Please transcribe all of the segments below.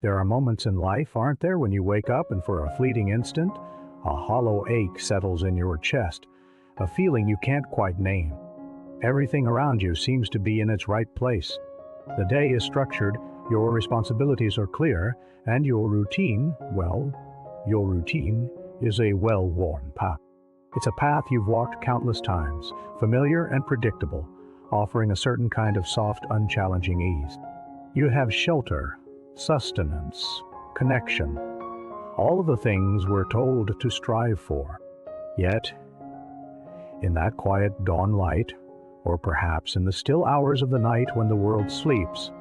There are moments in life, aren't there, when you wake up and for a fleeting instant, a hollow ache settles in your chest, a feeling you can't quite name. Everything around you seems to be in its right place. The day is structured, your responsibilities are clear, and your routine, well, your routine is a well-worn path. It's a path you've walked countless times, familiar and predictable, offering a certain kind of soft, unchallenging ease. You have shelter, sustenance, connection, all of the things we're told to strive for. Yet, in that quiet dawn light, or perhaps in the still hours of the night when the world sleeps,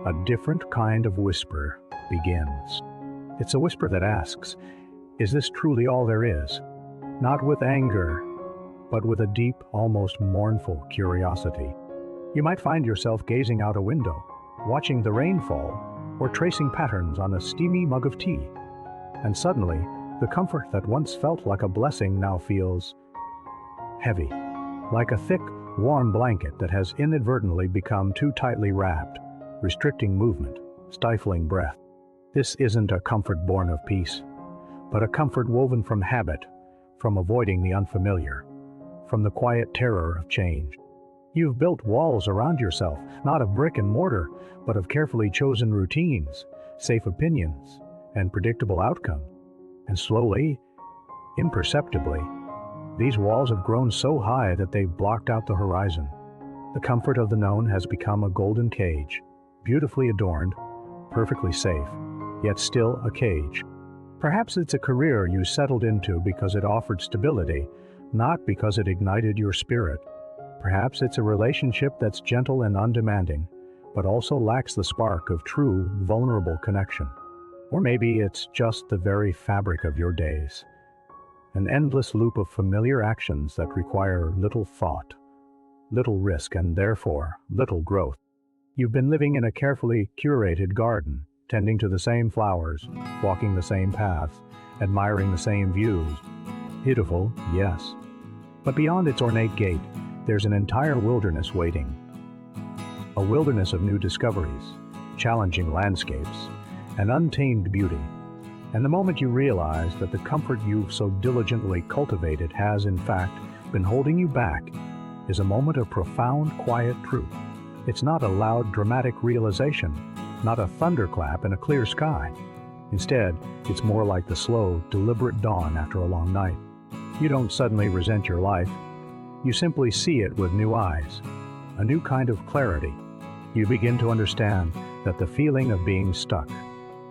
a different kind of whisper begins. It's a whisper that asks, is this truly all there is? Not with anger, but with a deep, almost mournful curiosity. You might find yourself gazing out a window, watching the rain fall, or tracing patterns on a steamy mug of tea. And suddenly, the comfort that once felt like a blessing now feels heavy, like a thick, warm blanket that has inadvertently become too tightly wrapped, restricting movement, stifling breath. This isn't a comfort born of peace, but a comfort woven from habit, from avoiding the unfamiliar, from the quiet terror of change. You've built walls around yourself, not of brick and mortar, but of carefully chosen routines, safe opinions, and predictable outcomes. And slowly, imperceptibly, these walls have grown so high that they've blocked out the horizon. The comfort of the known has become a golden cage, beautifully adorned, perfectly safe, yet still a cage. Perhaps it's a career you settled into because it offered stability, not because it ignited your spirit. Perhaps it's a relationship that's gentle and undemanding, but also lacks the spark of true, vulnerable connection. Or maybe it's just the very fabric of your days, an endless loop of familiar actions that require little thought, little risk, and therefore little growth. You've been living in a carefully curated garden, tending to the same flowers, walking the same paths, admiring the same views. Beautiful, yes. But beyond its ornate gate, there's an entire wilderness waiting. A wilderness of new discoveries, challenging landscapes, and untamed beauty. And the moment you realize that the comfort you've so diligently cultivated has, in fact, been holding you back, is a moment of profound, quiet truth. It's not a loud, dramatic realization, not a thunderclap in a clear sky. Instead, it's more like the slow, deliberate dawn after a long night. You don't suddenly resent your life. You simply see it with new eyes, a new kind of clarity. You begin to understand that the feeling of being stuck,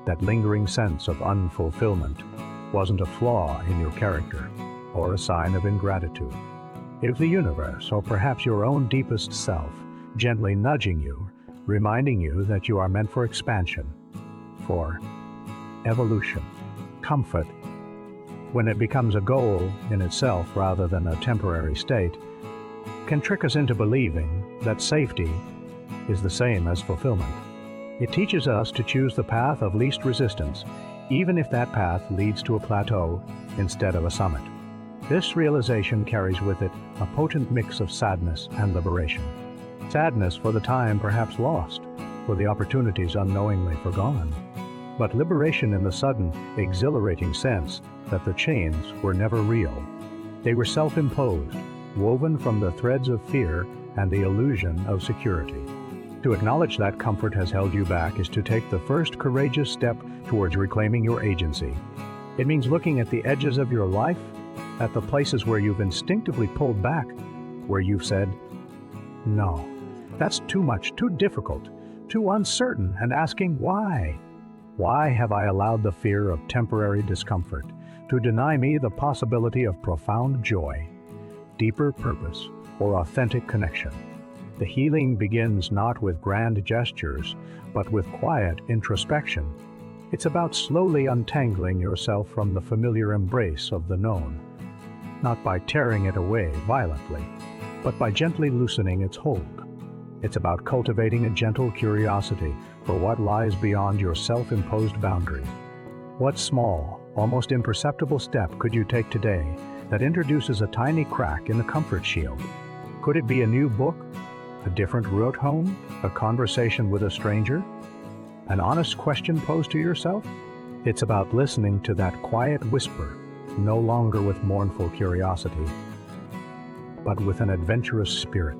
that lingering sense of unfulfillment, wasn't a flaw in your character or a sign of ingratitude. It was the universe, or perhaps your own deepest self, gently nudging you, reminding you that you are meant for expansion, for evolution. Comfort, when it becomes a goal in itself rather than a temporary state, can trick us into believing that safety is the same as fulfillment. It teaches us to choose the path of least resistance, even if that path leads to a plateau instead of a summit. This realization carries with it a potent mix of sadness and liberation. Sadness for the time perhaps lost, for the opportunities unknowingly forgone, but liberation in the sudden, exhilarating sense that the chains were never real. They were self-imposed, woven from the threads of fear and the illusion of security. To acknowledge that comfort has held you back is to take the first courageous step towards reclaiming your agency. It means looking at the edges of your life, at the places where you've instinctively pulled back, where you've said, no, that's too much, too difficult, too uncertain, and asking why. Why have I allowed the fear of temporary discomfort to deny me the possibility of profound joy, deeper purpose, or authentic connection? The healing begins not with grand gestures, but with quiet introspection. It's about slowly untangling yourself from the familiar embrace of the known, not by tearing it away violently, but by gently loosening its hold. It's about cultivating a gentle curiosity for what lies beyond your self-imposed boundaries. What small, almost imperceptible step could you take today that introduces a tiny crack in the comfort shield? Could it be a new book, a different route home, a conversation with a stranger? An honest question posed to yourself? It's about listening to that quiet whisper, no longer with mournful curiosity, but with an adventurous spirit.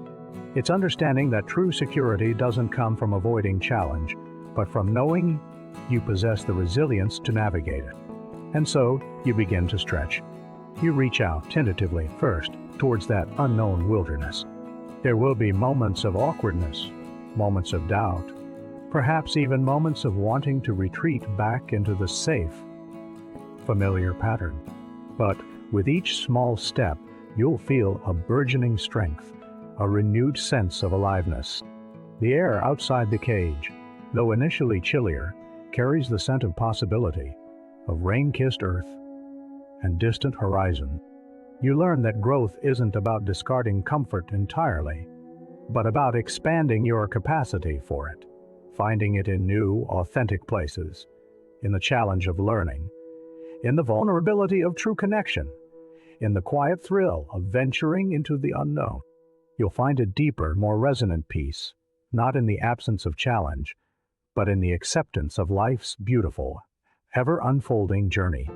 It's understanding that true security doesn't come from avoiding challenge, but from knowing you possess the resilience to navigate it. And so, you begin to stretch. You reach out tentatively first towards that unknown wilderness. There will be moments of awkwardness, moments of doubt, perhaps even moments of wanting to retreat back into the safe, familiar pattern. But with each small step, you'll feel a burgeoning strength, a renewed sense of aliveness. The air outside the cage, though initially chillier, carries the scent of possibility, of rain-kissed earth and distant horizon. You learn that growth isn't about discarding comfort entirely, but about expanding your capacity for it, finding it in new, authentic places, in the challenge of learning, in the vulnerability of true connection, in the quiet thrill of venturing into the unknown. You'll find a deeper, more resonant peace, not in the absence of challenge, but in the acceptance of life's beautiful, ever-unfolding journey.